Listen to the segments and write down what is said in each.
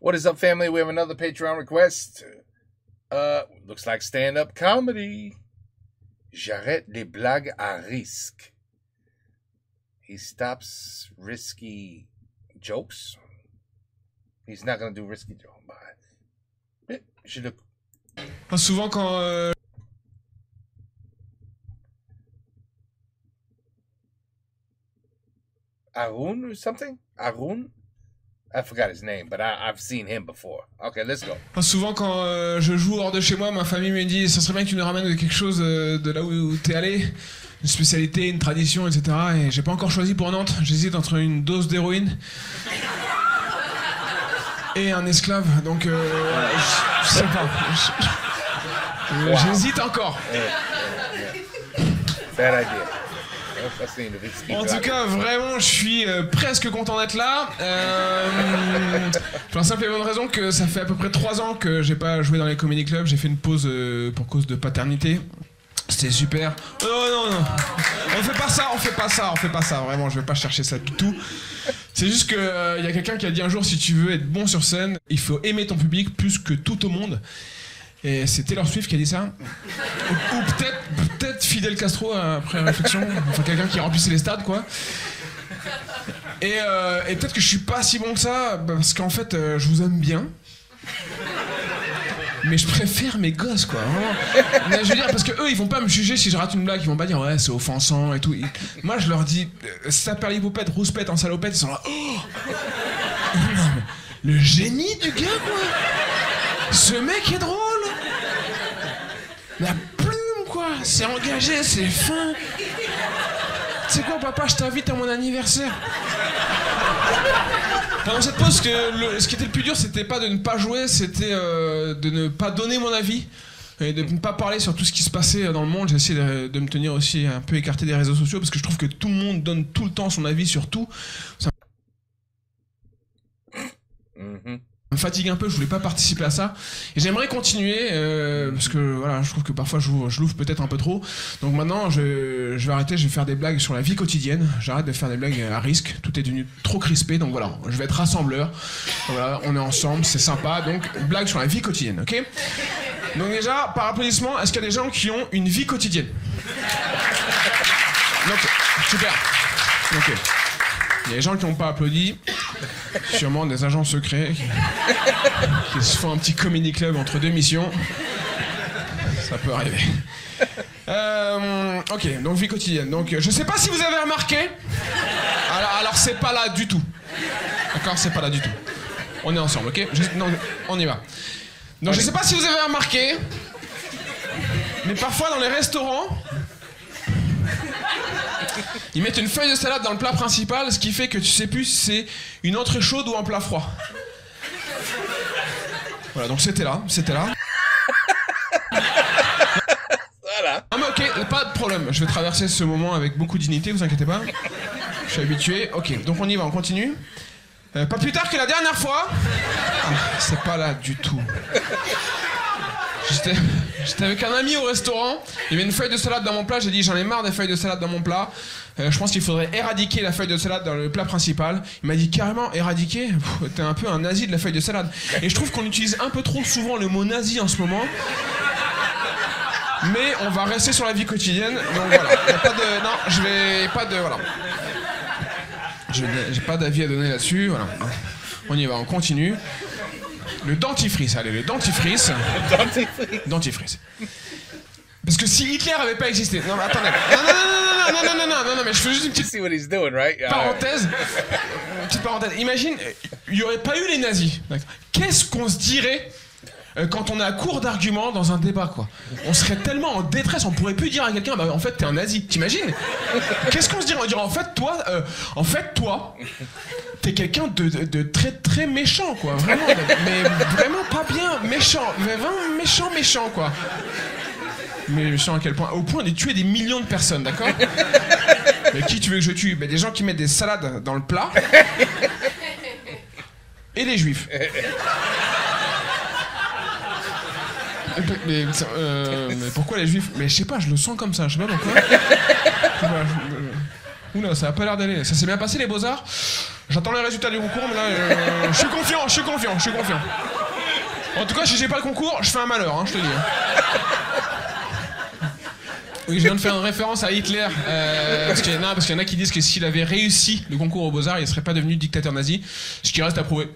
What is up, family? We have another Patreon request. Looks like stand-up comedy. J'arrête les blagues à risque. He stops risky jokes. He's not going to do risky jokes. Je le... Souvent quand... Arun or something? Arun? I forgot his name, but I've seen him before. Okay, let's go. Souvent quand je joue hors de chez moi, ma famille me dit « Ça serait bien que tu nous ramènes quelque chose de là où t'es allé, une spécialité, une tradition, etc. » Et j'ai pas encore choisi pour Nantes. J'hésite entre une dose d'héroïne et un esclave, donc je sais pas. J'hésite encore. Bad idea. En tout cas, vraiment, je suis presque content d'être là. Pour la simple et bonne raison que ça fait à peu près 3 ans que j'ai pas joué dans les comedy clubs. J'ai fait une pause pour cause de paternité. C'était super. Non. On fait pas ça. Vraiment, je vais pas chercher ça du tout. C'est juste que y a quelqu'un qui a dit un jour, si tu veux être bon sur scène, il faut aimer ton public plus que tout au monde. Et c'est Taylor Swift qui a dit ça. Ou peut-être Fidel Castro après réflexion. Enfin, quelqu'un qui remplissait les stades, quoi. Et peut-être que je suis pas si bon que ça, parce qu'en fait, je vous aime bien. Mais je préfère mes gosses, quoi. Mais je veux dire, parce que eux, ils vont pas me juger si je rate une blague. Ils vont pas dire, ouais, c'est offensant et tout. Moi, je leur dis, saperlipopette, rouspette, en salopette, ils sont là, oh non, mais le génie du gars, quoi. Ce mec est drôle. La plume, quoi. C'est engagé, c'est fin. Tu sais quoi, papa, je t'invite à mon anniversaire. Pendant cette pause, ce qui était le plus dur, c'était pas de ne pas jouer, c'était de ne pas donner mon avis et de ne pas parler sur tout ce qui se passait dans le monde. J'ai essayé de me tenir aussi un peu écarté des réseaux sociaux parce que je trouve que tout le monde donne tout le temps son avis sur tout. Ça me fatigue un peu, je voulais pas participer à ça et j'aimerais continuer parce que voilà, je trouve que parfois je l'ouvre peut-être un peu trop, donc maintenant je vais arrêter, je vais faire des blagues sur la vie quotidienne, j'arrête de faire des blagues à risque, tout est devenu trop crispé, donc voilà, je vais être rassembleur, voilà, on est ensemble, c'est sympa, donc blagues sur la vie quotidienne, ok? Donc déjà, par applaudissement, est-ce qu'il y a des gens qui ont une vie quotidienne? Donc, super, ok. Il y a des gens qui n'ont pas applaudi, sûrement des agents secrets qui se font un petit comedy club entre 2 missions. Ça peut arriver. Ok, donc vie quotidienne. Donc je sais pas si vous avez remarqué. Alors c'est pas là du tout. D'accord, c'est pas là du tout. On est ensemble, ok? Non, on y va. Donc je sais pas si vous avez remarqué, mais parfois dans les restaurants, ils mettent une feuille de salade dans le plat principal, ce qui fait que tu sais plus si c'est une entrée chaude ou un plat froid. Voilà, donc c'était là. Voilà. Ah mais ok, pas de problème, je vais traverser ce moment avec beaucoup de dignité, vous inquiétez pas. Je suis habitué, ok, donc on y va, on continue. Pas plus tard que la dernière fois. Ah, c'est pas là du tout. J'étais avec un ami au restaurant, il y avait une feuille de salade dans mon plat, j'ai dit j'en ai marre des feuilles de salade dans mon plat, je pense qu'il faudrait éradiquer la feuille de salade dans le plat principal. Il m'a dit carrément éradiquer, t'es un peu un nazi de la feuille de salade. Et je trouve qu'on utilise un peu trop souvent le mot nazi en ce moment. Mais on va rester sur la vie quotidienne, donc voilà, y a pas de... Non, je vais pas de... Voilà. J'ai pas d'avis à donner là-dessus, voilà. On y va, on continue. Le dentifrice, allez, le dentifrice. Dentifrice. Parce que si Hitler avait pas existé... Non, mais attendez. Non, mais je fais juste une petite parenthèse. Une petite parenthèse. Imagine, il y aurait pas eu les nazis. Qu'est-ce qu'on se dirait quand on est à court d'arguments dans un débat, quoi? On serait tellement en détresse, on pourrait plus dire à quelqu'un, bah en fait t'es un nazi, t'imagines? Qu'est-ce qu'on se dirait? On dirait en fait toi, t'es quelqu'un de très très méchant, quoi, vraiment, mais vraiment pas bien, méchant, mais vraiment méchant, quoi. Mais méchant à quel point? Au point de tuer des millions de personnes, d'accord? Mais qui tu veux que je tue? Bah, des gens qui mettent des salades dans le plat et les juifs. Mais pourquoi les juifs? Mais je sais pas, je le sens comme ça, je sais pas pourquoi. Oula, ça a pas l'air d'aller. Ça s'est bien passé les Beaux-Arts? J'attends les résultats du concours, mais là, je suis confiant. En tout cas, si j'ai pas le concours, je fais un malheur, hein, je te dis. Oui, je viens de faire une référence à Hitler, parce qu'il y en a qui disent que s'il avait réussi le concours aux Beaux-Arts, il serait pas devenu dictateur nazi, ce qui reste à prouver.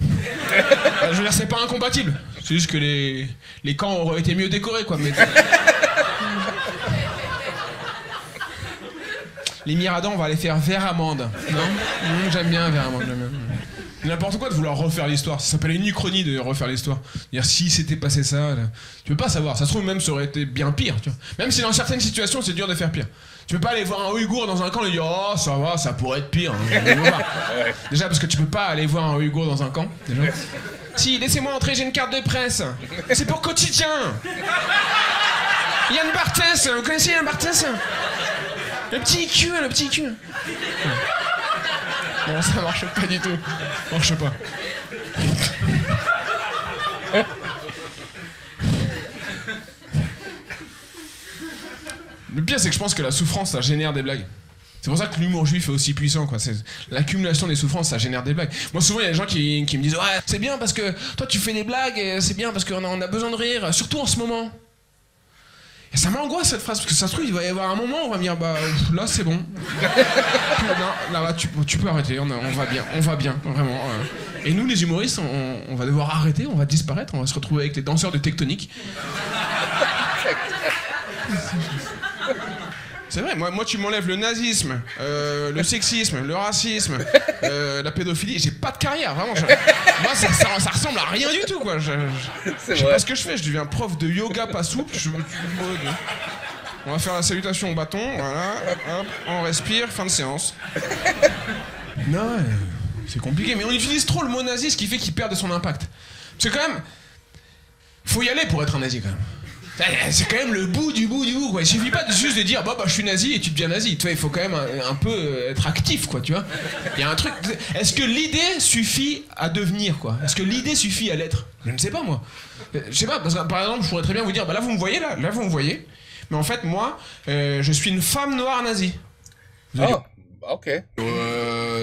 Je veux dire, c'est pas incompatible, c'est juste que les camps auraient été mieux décorés, quoi. Mais... Les Miradors, on va les faire vert-amande, non? J'aime bien vert-amande, j'aime bien. N'importe quoi de vouloir refaire l'histoire. Ça s'appelle une uchronie de refaire l'histoire. Dire si c'était passé ça, là. Tu peux pas savoir. Ça se trouve même ça aurait été bien pire. Tu vois. Même si dans certaines situations c'est dur de faire pire. Tu peux pas aller voir un Ouïghour dans un camp et lui dire oh ça va, ça pourrait être pire. Déjà parce que tu peux pas aller voir un Ouïghour dans un camp. Déjà. Si, laissez-moi entrer, j'ai une carte de presse. C'est pour quotidien. Yann Barthès, vous connaissez Yann Barthès? Le petit cul. Non, ça marche pas du tout. Marche pas. Le pire, c'est que je pense que la souffrance, ça génère des blagues. C'est pour ça que l'humour juif est aussi puissant, quoi. C'est l'accumulation des souffrances, ça génère des blagues. Moi, souvent, il y a des gens qui me disent ouais, c'est bien parce que toi, tu fais des blagues, et c'est bien parce qu'on a besoin de rire, surtout en ce moment. Et ça m'angoisse cette phrase, parce que ça se trouve, il va y avoir un moment où on va me dire bah là c'est bon. Non, là tu peux arrêter, on va bien, vraiment. Et nous les humoristes, on va devoir arrêter, on va disparaître, on va se retrouver avec les danseurs de Tectonique. C'est vrai, moi tu m'enlèves le nazisme, le sexisme, le racisme, la pédophilie, j'ai pas de carrière, vraiment. Moi ça ressemble à rien du tout, quoi. Je sais pas ce que je fais, je deviens prof de yoga pas souple. On va faire la salutation au bâton, voilà, hop, on respire, fin de séance. Non, c'est compliqué, mais on utilise trop le mot nazi, ce qui fait qu'il perd de son impact. Parce que quand même, faut y aller pour être un nazi quand même. C'est quand même le bout du bout, quoi. Il suffit pas juste de dire bah je suis nazi et tu deviens nazi. Tu vois, il faut quand même un peu être actif, quoi, tu vois. Il y a un truc. Est-ce que l'idée suffit à devenir, quoi? Est-ce que l'idée suffit à l'être? Je ne sais pas, moi. Je sais pas, parce que par exemple, je pourrais très bien vous dire bah là vous me voyez, là vous me voyez. Mais en fait, moi, je suis une femme noire nazie. Oh, ok.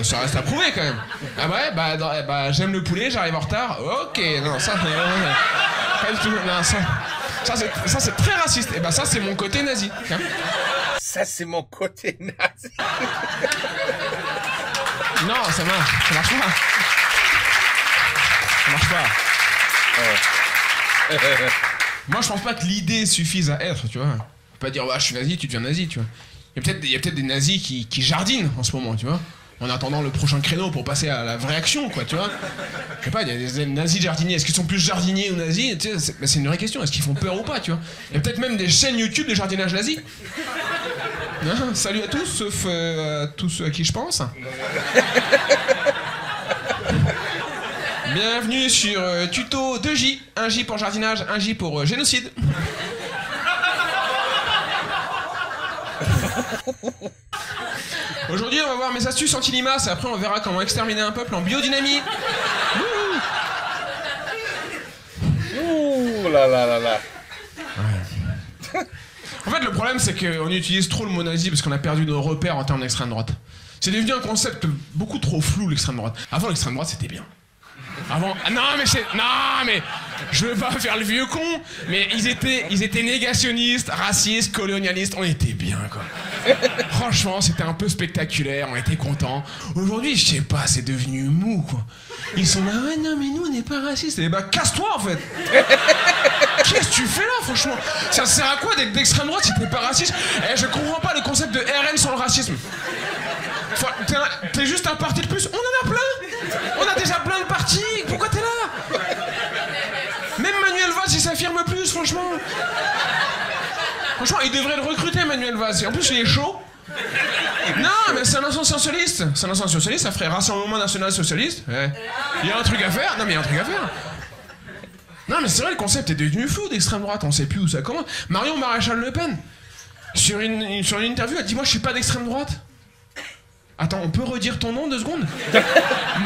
Ça reste à prouver quand même. Ah ouais, bah j'aime le poulet, j'arrive en retard. Ok, non, ça. Pas du tout, non, ça c'est très raciste. Et bah ça c'est mon côté nazi. Hein, ça c'est mon côté nazi. Non, ça marche pas. Ça marche pas. Moi je pense pas que l'idée suffise à être, tu vois. On peut pas dire ouais je suis nazi, tu deviens nazi, tu vois. Il y a peut-être des nazis qui jardinent en ce moment, tu vois. En attendant le prochain créneau pour passer à la vraie action, quoi, tu vois. Je sais pas, il y a des nazis jardiniers. Est-ce qu'ils sont plus jardiniers ou nazis? Tu sais, c'est une vraie question. Est-ce qu'ils font peur ou pas, tu vois? Il y a peut-être même des chaînes YouTube de jardinage nazi. Hein, salut à tous, sauf à tous ceux à qui je pense. Bienvenue sur tuto 2J. 1J pour jardinage, 1J pour génocide. Aujourd'hui, on va voir mes astuces anti-limaces et après on verra comment exterminer un peuple en biodynamie. Ouh là là là là. Ouais. En fait, le problème, c'est qu'on utilise trop le mot nazi parce qu'on a perdu nos repères en termes d'extrême droite. C'est devenu un concept beaucoup trop flou, l'extrême droite. Avant, l'extrême droite, c'était bien. Avant... Ah, non, mais je veux pas faire le vieux con, mais ils étaient négationnistes, racistes, colonialistes, on était bien, quoi. Franchement, c'était un peu spectaculaire, on était contents. Aujourd'hui, je sais pas, c'est devenu mou, quoi. Ils sont là, ouais, non, mais nous, on n'est pas racistes. Et bah, casse-toi, en fait. Qu'est-ce que tu fais là, franchement? Ça sert à quoi d'être d'extrême droite si t'es pas raciste? Eh, je comprends pas le concept de RN sans le racisme. T'es juste un parti de plus. On en a plein. On a déjà plein de partis. Pourquoi t'es là? Même Manuel Valls, il s'affirme plus, franchement. Franchement, il devrait le recruter, Manuel Valls. Et en plus, il est chaud. Non, mais c'est un ancien socialiste. C'est un ancien socialiste, ça ferait Rassemblement National Socialiste. Ouais. Il y a un truc à faire. Non, mais il y a un truc à faire. Non, mais c'est vrai, le concept est devenu flou d'extrême droite. On sait plus où ça commence. Marion Maréchal Le Pen, sur une interview, elle dit moi, je suis pas d'extrême droite. Attends, on peut redire ton nom 2 secondes?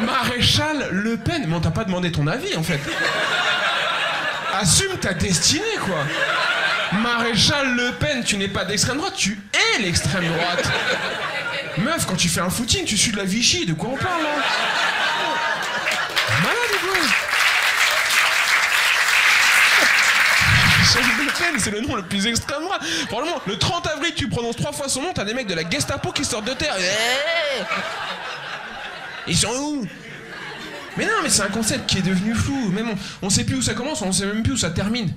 Maréchal Le Pen. Mais on t'a pas demandé ton avis, en fait. Assume ta destinée, quoi. Maréchal Le Pen, tu n'es pas d'extrême droite, tu es l'extrême droite. Meuf, quand tu fais un footing, tu suis de la Vichy, de quoi on parle là? Malade ou quoi? Jean-Luc Le Pen, c'est le nom le plus extrême droit. Probablement, le 30 avril, tu prononces 3 fois son nom, t'as des mecs de la Gestapo qui sortent de terre. Ils sont où? Mais non, mais c'est un concept qui est devenu flou. Même on sait plus où ça commence, on sait même plus où ça termine.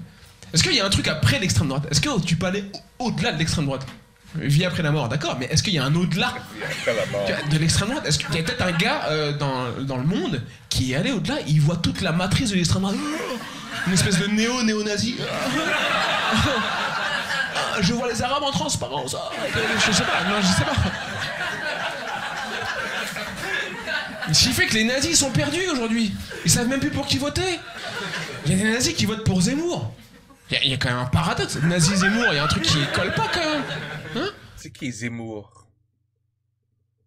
Est-ce qu'il y a un truc après l'extrême droite? Est-ce que tu peux aller au-delà de l'extrême droite? Vie après la mort, d'accord, mais est-ce qu'il y a un au-delà de l'extrême droite? Est-ce qu'il y a peut-être un gars dans le monde qui est allé au-delà, il voit toute la matrice de l'extrême droite? Une espèce de néo-nazi. Je vois les Arabes en transparence. Je sais pas, non, je sais pas. Ce qui fait que les nazis sont perdus aujourd'hui. Ils savent même plus pour qui voter. Il y a des nazis qui votent pour Zemmour. Il y a quand même un paradoxe. Nazi Zemmour, il y a un truc qui colle pas quand même. Hein? C'est qui Zemmour?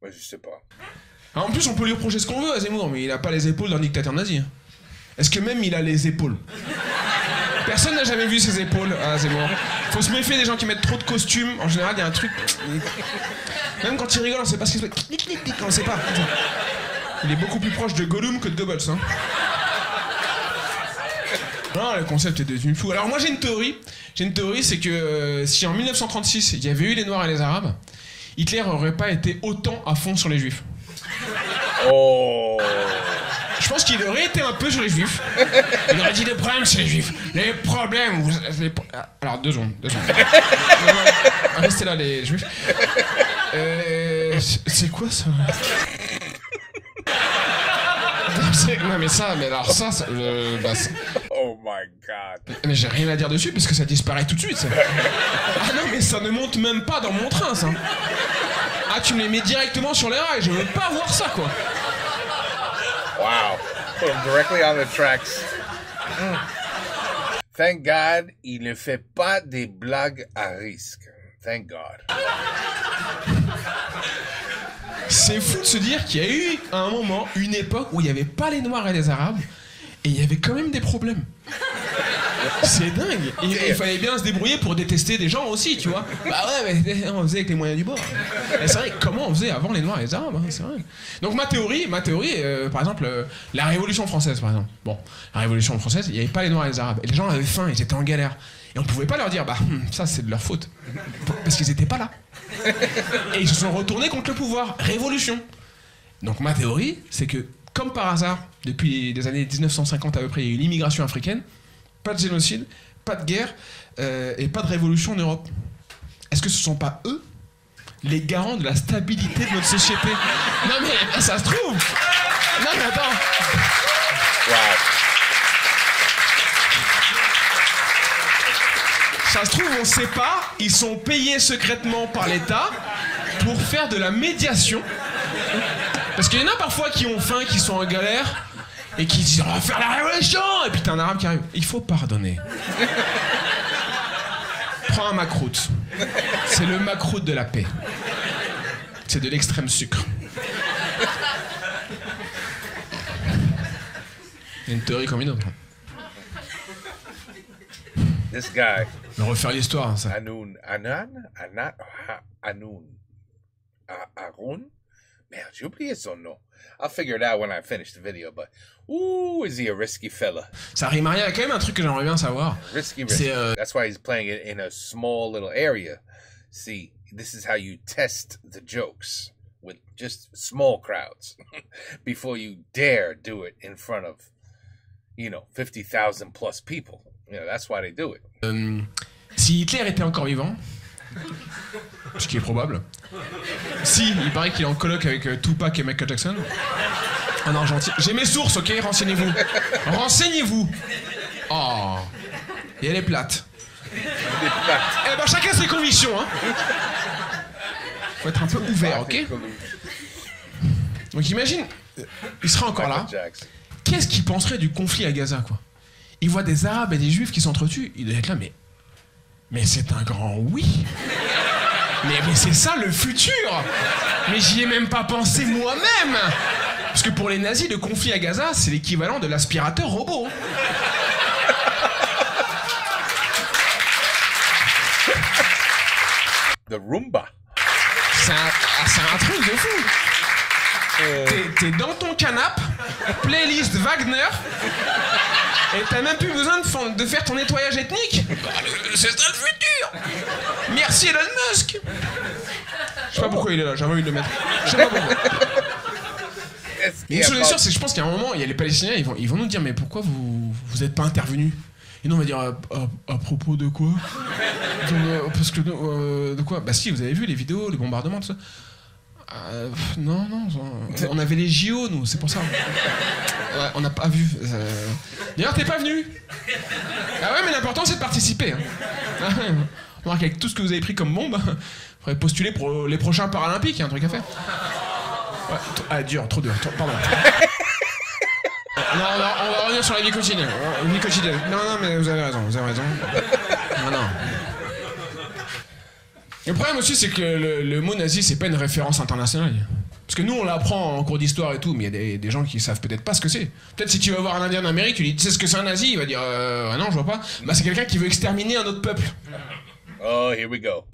Moi, je sais pas. En plus, on peut lui reprocher ce qu'on veut à Zemmour, mais il a pas les épaules d'un dictateur nazi. Est-ce que même il a les épaules? Personne n'a jamais vu ses épaules à Zemmour. Faut se méfier des gens qui mettent trop de costumes. En général, il y a un truc... Même quand il rigole, on sait pas ce qu'il se fait. On sait pas. Il est beaucoup plus proche de Gollum que de Goebbels, hein. Non, le concept est devenu fou. Alors moi, j'ai une théorie. C'est que si en 1936, il y avait eu les Noirs et les Arabes, Hitler aurait pas été autant à fond sur les Juifs. Oh. Je pense qu'il aurait été un peu sur les Juifs. Il aurait dit les problèmes, c'est les Juifs. Les problèmes... Alors, deux secondes. Restez là, les Juifs. C'est quoi ça? Non mais ça, mais alors ça... Oh my god. Mais j'ai rien à dire dessus parce que ça disparaît tout de suite, ça. Ah non, mais ça ne monte même pas dans mon train, ça. Ah, tu me les mets directement sur les rails, je veux pas voir ça, quoi. Wow. Put him directly on the tracks. Thank God, il ne fait pas des blagues à risque. Thank God. C'est fou de se dire qu'il y a eu, à un moment, une époque où il n'y avait pas les Noirs et les Arabes, et il y avait quand même des problèmes. C'est dingue. Et il fallait bien se débrouiller pour détester des gens aussi, tu vois. Bah ouais, mais on faisait avec les moyens du bord. Et c'est vrai, comment on faisait avant les Noirs et les Arabes, hein, c'est vrai. Donc ma théorie, par exemple, la Révolution française, par exemple. Bon, la Révolution française, il n'y avait pas les Noirs et les Arabes. Et les gens avaient faim, ils étaient en galère. Et on pouvait pas leur dire, bah, ça c'est de leur faute. Parce qu'ils étaient pas là. Et ils se sont retournés contre le pouvoir. Révolution. Donc ma théorie, c'est que, comme par hasard, depuis les années 1950 à peu près, il y a eu l'immigration africaine, pas de génocide, pas de guerre, et pas de révolution en Europe. Est-ce que ce sont pas eux les garants de la stabilité de notre société? Non mais, ça se trouve. Non mais attends. Wow. Ça se trouve, on sait pas, ils sont payés secrètement par l'État pour faire de la médiation. Parce qu'il y en a parfois qui ont faim, qui sont en galère, et qui disent « On va faire la révolution !» Et puis t'as un arabe qui arrive. Il faut pardonner. Prends un macroute. C'est le macroute de la paix. C'est de l'extrême sucre. Il y a une théorie comme une autre. This guy. Mais refaire l'histoire, hein, ça. Arun? Merde, j'ai oublié son nom. I'll figure it out when I finish the video, but ooh, is he a risky fella? Ça rime à rien. Il y a quand même un truc que j'aimerais bien savoir. Risky. That's why he's playing it in a small little area. See, this is how you test the jokes with just small crowds before you dare do it in front of, 50,000 plus people. That's why they do it. Si Hitler était encore vivant, ce qui est probable. Si, il paraît qu'il est en coloc avec Tupac et Michael Jackson en Argentine. J'ai mes sources, ok? Renseignez-vous. Renseignez-vous. Oh. Et elle est plate. Eh ben chacun ses convictions, hein. Faut être un peu ouvert, ok? Donc imagine, il sera encore là. Qu'est-ce qu'il penserait du conflit à Gaza, quoi? Il voit des Arabes et des Juifs qui s'entretuent. Il doit être là, mais c'est un grand oui. Mais c'est ça le futur. Mais j'y ai même pas pensé moi-même. Parce que pour les nazis, le conflit à Gaza, c'est l'équivalent de l'aspirateur robot. The Roomba. c'est un truc de fou. T'es dans ton canapé, playlist Wagner, et t'as même plus besoin de faire ton nettoyage ethnique. C'est ça le futur. Merci Elon Musk. Je sais pas pourquoi il est là, j'avais envie de le mettre. Je sais pas pourquoi. Une chose est sûre, c'est que je pense qu'à un moment, il y a les Palestiniens, ils vont nous dire, mais pourquoi vous êtes pas intervenus? Et nous on va dire, à propos de quoi? Parce que de quoi? Bah si, vous avez vu les vidéos, les bombardements, tout ça. Non, on avait les JO, nous, c'est pour ça. Ouais, on n'a pas vu. D'ailleurs, t'es pas venu. Ah ouais, mais l'important, c'est de participer. Hein. Remarque, avec tout ce que vous avez pris comme bombe, faudrait postuler pour les prochains Paralympiques, il y a un truc à faire. Ouais, dur, trop dur, pardon. Non, on va revenir sur la vie quotidienne. Non, mais vous avez raison. Non. Le problème aussi, c'est que le mot nazi, c'est pas une référence internationale. Parce que nous, on l'apprend en cours d'histoire et tout, mais il y a des gens qui savent peut-être pas ce que c'est. Peut-être si tu vas voir un Indien d'Amérique, tu lui dis, tu sais ce que c'est un nazi? Il va dire, ah non, je vois pas. Bah, c'est quelqu'un qui veut exterminer un autre peuple. Oh, here we go.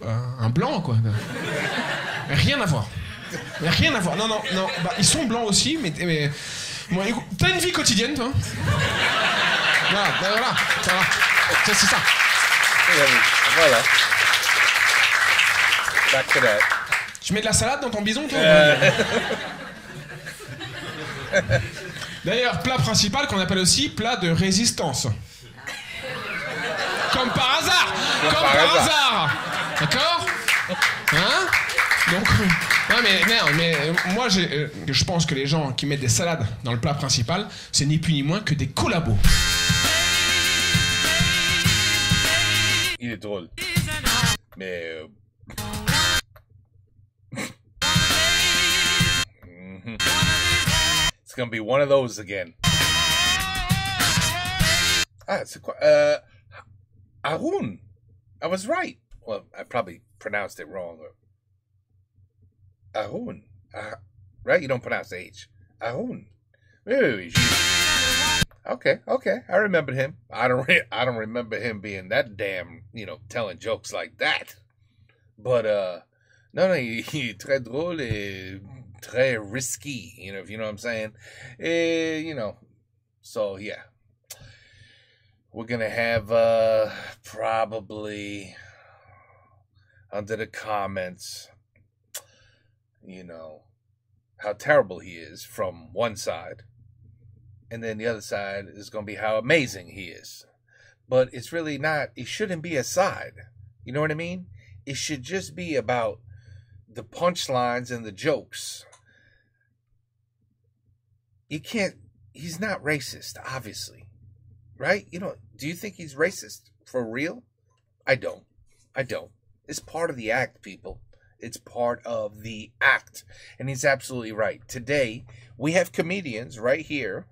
Un blanc, quoi. Rien à voir. Non, bah, ils sont blancs aussi, mais bon, écoute, t'as une vie quotidienne, toi? Voilà, ça va. C'est ça. Voilà. Back to that. Tu mets de la salade dans ton bison, toi? D'ailleurs, plat principal qu'on appelle aussi plat de résistance. Comme par hasard. D'accord? Hein? Donc, non mais moi je pense que les gens qui mettent des salades dans le plat principal, c'est ni plus ni moins que des collabos. Il est drôle. Mais it's gonna be one of those again. Ah, c'est quoi? Haroun. I was right. Well, I probably pronounced it wrong. Haroun. Right? You don't pronounce the H. Haroun. Wait. Okay. I remembered him. I don't remember him being that damn, telling jokes like that. But no, il est très drôle et très risky, if you know what I'm saying. So yeah. We're gonna have probably under the comments, how terrible he is from one side. And then the other side is going to be how amazing he is. But it's really not, it shouldn't be a side. You know what I mean? It should just be about the punchlines and the jokes. He's not racist, obviously. Right? Do you think he's racist for real? I don't. It's part of the act, people. It's part of the act. And he's absolutely right. Today, we have comedians right here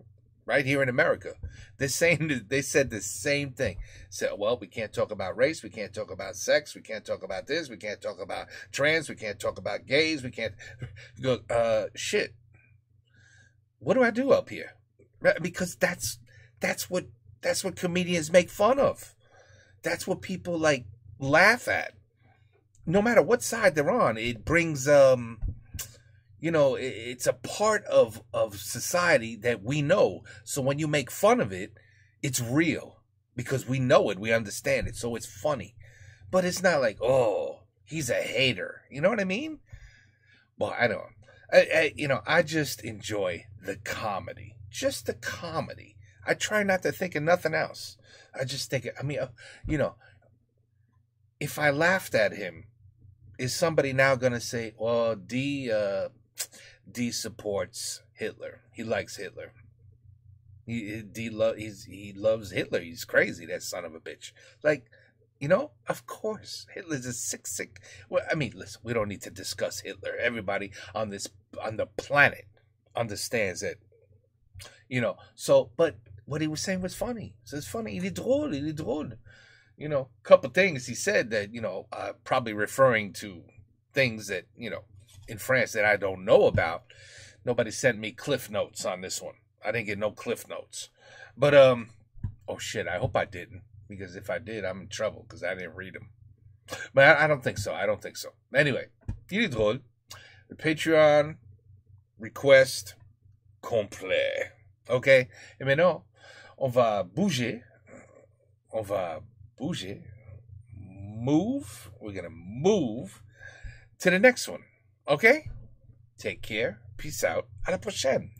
in America. They said the same thing. Said, well, we can't talk about race, we can't talk about sex, we can't talk about this, we can't talk about trans, we can't talk about gays, we can't go shit. What do I do up here? Because that's what comedians make fun of. That's what people laugh at. No matter what side they're on, it brings it's a part of society that we know. So when you make fun of it, it's real because we know it, we understand it, so it's funny. But it's not like, oh, he's a hater. You know what I mean? Well, I don't. I just enjoy the comedy, just the comedy. I try not to think of nothing else. I just think, if I laughed at him, is somebody now gonna say, well, D supports Hitler. He likes Hitler. He loves Hitler. He's crazy, that son of a bitch. Of course, Hitler's a sick. Well, listen, we don't need to discuss Hitler. Everybody on the planet understands that, So, but what he was saying was funny. So it's funny. Il est drôle. Couple things he said that, probably referring to things that, in France that I don't know about. Nobody sent me cliff notes on this one. I didn't get no cliff notes. But, oh shit, I hope I didn't. Because if I did, I'm in trouble because I didn't read them. Mais I don't think so. I don't think so. Anyway, il est drôle. Le Patreon request complet. OK? Et maintenant, on va bouger. On va bouger. Move. We're going to move to the next one. OK? Take care. Peace out. À la prochaine.